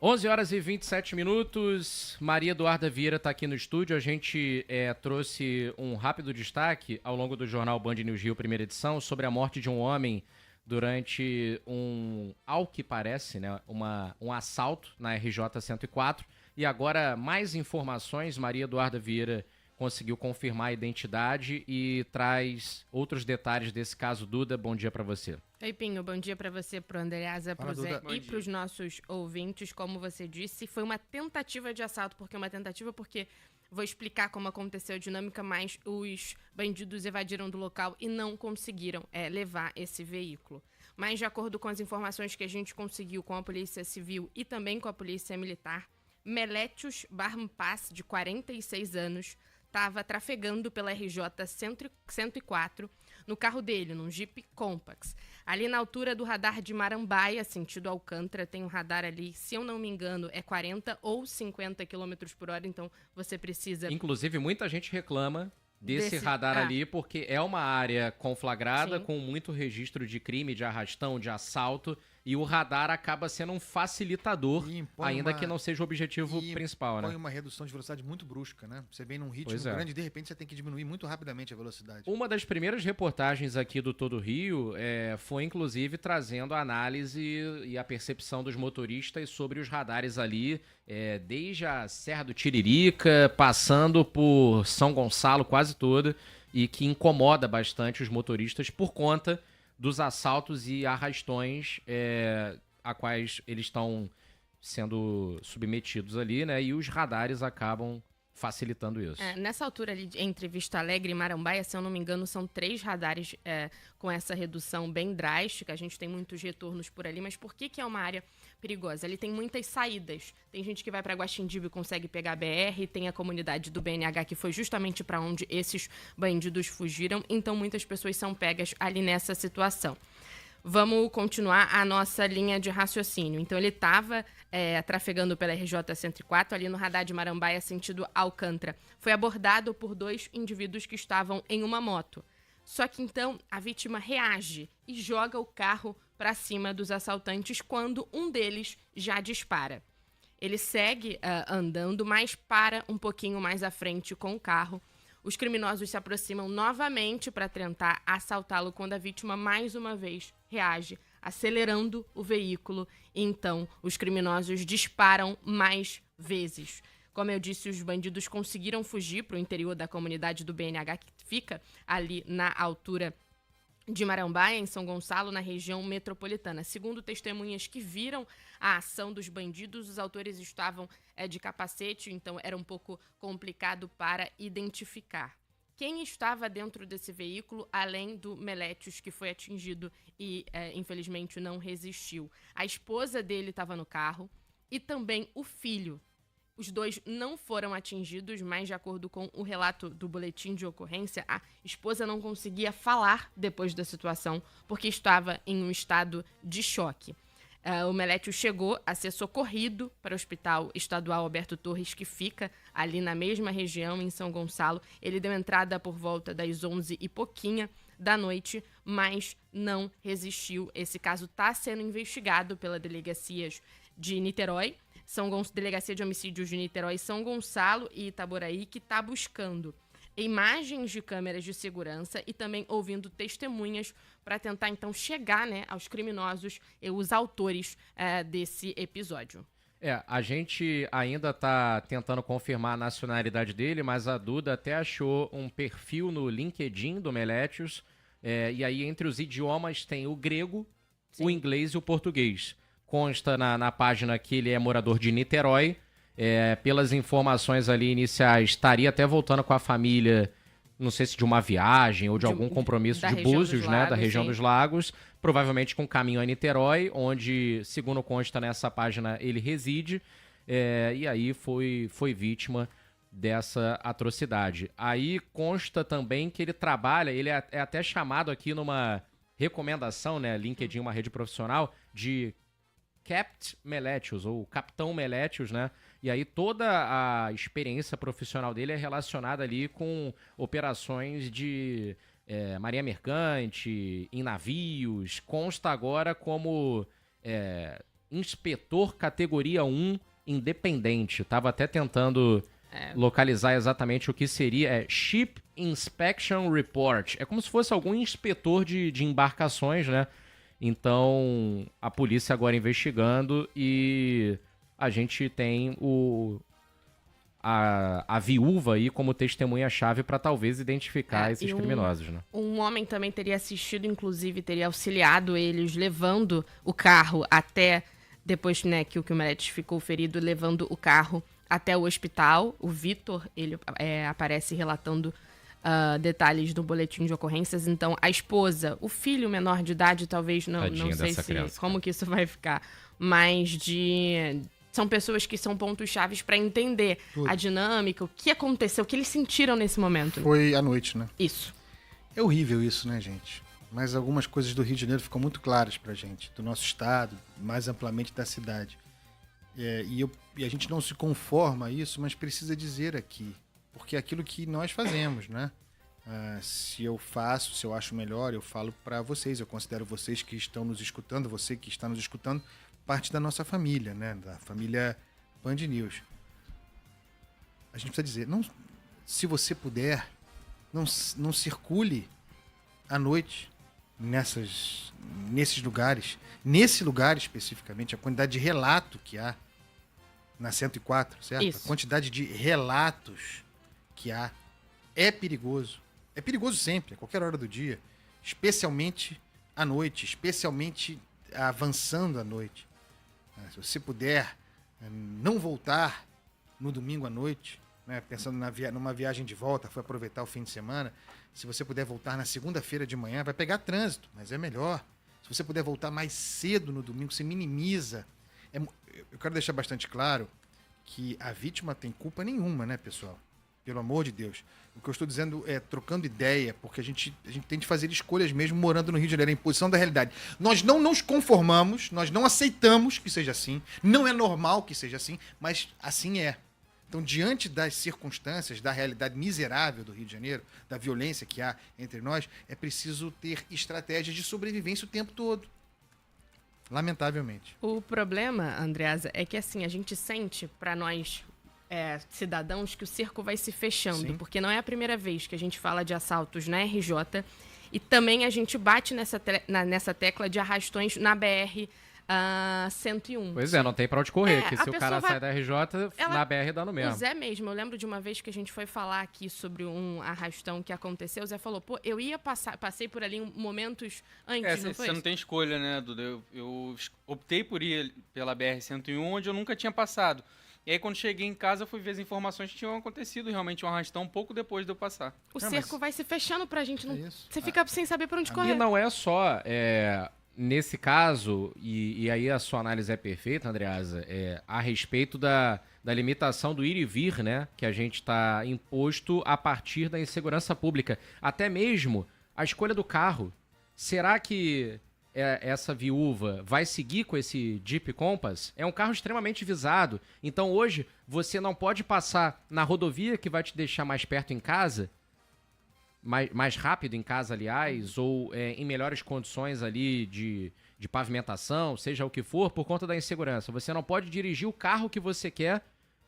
11 horas e 27 minutos, Maria Eduarda Vieira está aqui no estúdio. A gente trouxe um rápido destaque ao longo do jornal Band News Rio, primeira edição, sobre a morte de um homem durante ao que parece, né, um assalto na RJ-104. E agora, mais informações, Maria Eduarda Vieira conseguiu confirmar a identidade e traz outros detalhes desse caso. Duda, bom dia para você. Oi, Pinho, bom dia para você, pro Andreasa, pro Zé e pros nossos ouvintes. Como você disse, foi uma tentativa de assalto. Por que uma tentativa? Porque vou explicar como aconteceu a dinâmica, mas os bandidos evadiram do local e não conseguiram levar esse veículo. Mas, de acordo com as informações que a gente conseguiu com a Polícia Civil e também com a Polícia Militar, Melétios Barmpas, de 46 anos, estava trafegando pela RJ 104 no carro dele, num Jeep Compass. Ali na altura do radar de Marambaia, sentido Alcântara, tem um radar ali, se eu não me engano, é 40 ou 50 km por hora, então você precisa... Inclusive, muita gente reclama desse radar ali, porque é uma área conflagrada, sim, com muito registro de crime, de arrastão, de assalto, e o radar acaba sendo um facilitador, ainda que não seja o objetivo principal, né? Põe uma redução de velocidade muito brusca, né? Você vem num ritmo grande e de repente você tem que diminuir muito rapidamente a velocidade. Uma das primeiras reportagens aqui do Todo Rio foi inclusive trazendo a análise e a percepção dos motoristas sobre os radares ali, desde a Serra do Tiririca, passando por São Gonçalo quase toda, e que incomoda bastante os motoristas por conta dos assaltos e arrastões a quais eles estão sendo submetidos ali, né? E os radares acabam facilitando isso. Nessa altura ali, entre Vista Alegre e Marambaia, se eu não me engano, são 3 radares com essa redução bem drástica. A gente tem muitos retornos por ali, mas por que é uma área perigosa? Ali tem muitas saídas. Tem gente que vai para Guaxindiba e consegue pegar a BR, tem a comunidade do BNH, que foi justamente para onde esses bandidos fugiram, então muitas pessoas são pegas ali nessa situação. Vamos continuar a nossa linha de raciocínio. Então, ele estava trafegando pela RJ-104, ali no radar de Marambaia, sentido Alcântara. Foi abordado por 2 indivíduos que estavam em uma moto. Só que, então, a vítima reage e joga o carro para cima dos assaltantes quando um deles já dispara. Ele segue andando, mas para um pouquinho mais à frente com o carro. Os criminosos se aproximam novamente para tentar assaltá-lo quando a vítima, mais uma vez, reage, acelerando o veículo. E então, os criminosos disparam mais vezes. Como eu disse, os bandidos conseguiram fugir para o interior da comunidade do BNH, que fica ali na altura de Marambaia, em São Gonçalo, na região metropolitana. Segundo testemunhas que viram a ação dos bandidos, os autores estavam de capacete, então era um pouco complicado para identificar. Quem estava dentro desse veículo, além do Melétios, que foi atingido e, infelizmente, não resistiu? A esposa dele estava no carro e também o filho. Os 2 não foram atingidos, mas de acordo com o relato do boletim de ocorrência, a esposa não conseguia falar depois da situação porque estava em um estado de choque. O Melétios chegou a ser socorrido para o Hospital Estadual Alberto Torres, que fica ali na mesma região, em São Gonçalo. Ele deu entrada por volta das 11 e pouquinha da noite, mas não resistiu. Esse caso está sendo investigado pela delegacias de Niterói, Delegacia de Homicídios de Niterói, São Gonçalo e Itaboraí, que está buscando imagens de câmeras de segurança e também ouvindo testemunhas para tentar, então, chegar, né, aos criminosos e os autores desse episódio. A gente ainda está tentando confirmar a nacionalidade dele, mas a Duda até achou um perfil no LinkedIn do Melétios, e aí entre os idiomas tem o grego, sim, o inglês e o português. Consta na página que ele é morador de Niterói. Pelas informações ali iniciais, estaria até voltando com a família, não sei se de uma viagem ou de algum compromisso de Búzios, né, da região dos Lagos, provavelmente com caminho a Niterói, onde, segundo consta nessa página, ele reside, e aí foi vítima dessa atrocidade. Aí consta também que ele trabalha, ele é até chamado aqui numa recomendação, né, LinkedIn, uma rede profissional, de Capt Melétios, ou Capitão Melétios, né? E aí toda a experiência profissional dele é relacionada ali com operações de marinha mercante, em navios. Consta agora como inspetor categoria 1 independente. Tava até tentando localizar exatamente o que seria. Ship Inspection Report. É como se fosse algum inspetor de embarcações, né? Então, a polícia agora investigando e a gente tem a viúva aí como testemunha-chave para talvez identificar esses criminosos, né? Um homem também teria assistido, inclusive, teria auxiliado eles levando o carro até, depois, né, que o Meirelles ficou ferido, levando o carro até o hospital. O Vitor, ele aparece relatando detalhes do boletim de ocorrências. Então, a esposa, o filho menor de idade, talvez, não sei como que isso vai ficar, mas são pessoas que são pontos chaves para entender a dinâmica, o que aconteceu, o que eles sentiram nesse momento. Foi à noite, né? Isso. É horrível isso, né, gente? Mas algumas coisas do Rio de Janeiro ficam muito claras pra gente, do nosso estado, mais amplamente da cidade. E a gente não se conforma a isso, mas precisa dizer aqui, porque é aquilo que nós fazemos, né? Se eu acho melhor, eu falo para vocês, eu considero vocês que estão nos escutando, você que está nos escutando, parte da nossa família, né? Da família Band News. A gente precisa dizer, não, se você puder, não circule à noite nesses lugares. Nesse lugar especificamente, a quantidade de relato que há na 104, certo? Isso. A quantidade de relatos que há é perigoso. É perigoso sempre, a qualquer hora do dia. Especialmente à noite, especialmente avançando à noite. Se você puder não voltar no domingo à noite, né, pensando numa viagem de volta, foi aproveitar o fim de semana, se você puder voltar na segunda-feira de manhã, vai pegar trânsito, mas é melhor. Se você puder voltar mais cedo no domingo, você minimiza. Eu quero deixar bastante claro que a vítima tem culpa nenhuma, né, pessoal? Pelo amor de Deus. O que eu estou dizendo é trocando ideia, porque a gente tem de fazer escolhas mesmo morando no Rio de Janeiro, a imposição da realidade. Nós não nos conformamos, nós não aceitamos que seja assim, não é normal que seja assim, mas assim é. Então, diante das circunstâncias, da realidade miserável do Rio de Janeiro, da violência que há entre nós, é preciso ter estratégias de sobrevivência o tempo todo. Lamentavelmente. O problema, Andreasa, é que assim, a gente sente, para nós cidadãos, que o cerco vai se fechando. Sim. Porque não é a primeira vez que a gente fala de assaltos na RJ e também a gente bate nessa tecla de arrastões na BR 101. Pois não tem pra onde correr, que se o cara sai da RJ, na BR dá no mesmo. O Zé mesmo, eu lembro de uma vez que a gente foi falar aqui sobre um arrastão que aconteceu, o Zé falou, eu ia passei por ali momentos antes, não foi? Você não tem escolha, né, Duda? Eu optei por ir pela BR 101, onde eu nunca tinha passado. E aí, quando cheguei em casa, eu fui ver as informações que tinham acontecido realmente um arrastão pouco depois de eu passar. O cerco vai se fechando pra gente. Você fica sem saber pra onde correr. E não é só nesse caso, e aí a sua análise é perfeita, Andreasa, a respeito da limitação do ir e vir, né? Que a gente está imposto a partir da insegurança pública. Até mesmo a escolha do carro. Será que essa viúva vai seguir com esse Jeep Compass? É um carro extremamente visado. Então hoje você não pode passar na rodovia que vai te deixar mais perto em casa, mais rápido em casa, aliás, ou em melhores condições ali de pavimentação, seja o que for, por conta da insegurança. Você não pode dirigir o carro que você quer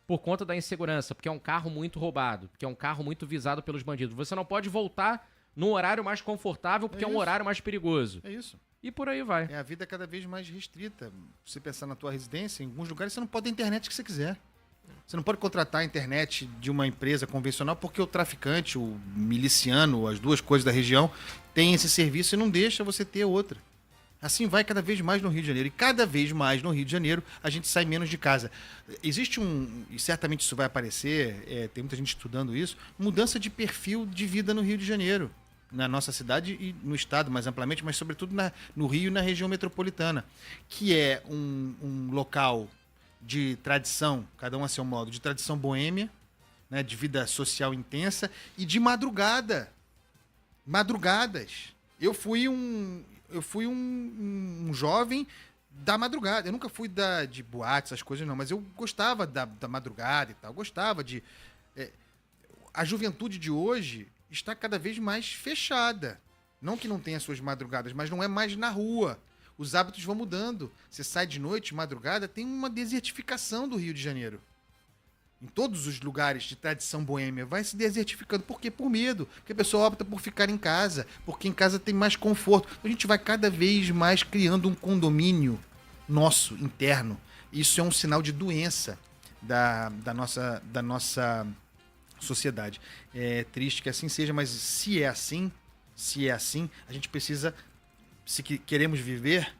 por conta da insegurança, porque é um carro muito roubado, porque é um carro muito visado pelos bandidos. Você não pode voltar num horário mais confortável, porque é um horário mais perigoso. É isso. E por aí vai. É a vida cada vez mais restrita. Você pensar na tua residência, em alguns lugares você não pode ter a internet que você quiser. Você não pode contratar a internet de uma empresa convencional porque o traficante, o miliciano, as duas coisas da região, tem esse serviço e não deixa você ter outra. Assim vai cada vez mais no Rio de Janeiro. E cada vez mais no Rio de Janeiro a gente sai menos de casa. Existe e certamente isso vai aparecer, tem muita gente estudando isso, mudança de perfil de vida no Rio de Janeiro. Na nossa cidade e no estado mais amplamente, mas sobretudo no Rio e na região metropolitana, que é um local de tradição, cada um a seu modo, de tradição boêmia, né, de vida social intensa e de madrugadas. Eu fui um jovem da madrugada. Eu nunca fui de boate, essas coisas não, mas eu gostava da madrugada e tal, gostava de... A juventude de hoje está cada vez mais fechada. Não que não tenha suas madrugadas, mas não é mais na rua. Os hábitos vão mudando. Você sai de noite, madrugada, tem uma desertificação do Rio de Janeiro. Em todos os lugares de tradição boêmia, vai se desertificando. Por quê? Por medo. Porque a pessoa opta por ficar em casa, porque em casa tem mais conforto. A gente vai cada vez mais criando um condomínio nosso, interno. Isso é um sinal de doença da nossa sociedade. É triste que assim seja, mas se é assim, a gente precisa, se queremos viver,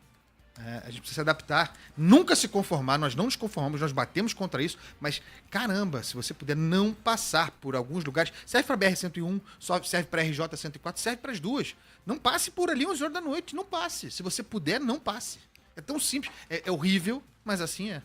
a gente precisa se adaptar, nunca se conformar. Nós não nos conformamos, nós batemos contra isso, mas caramba, se você puder não passar por alguns lugares, serve para BR-101, só serve para RJ-104, serve para as duas. Não passe por ali 11 horas da noite, não passe. Se você puder, não passe. É tão simples, é horrível, mas assim é.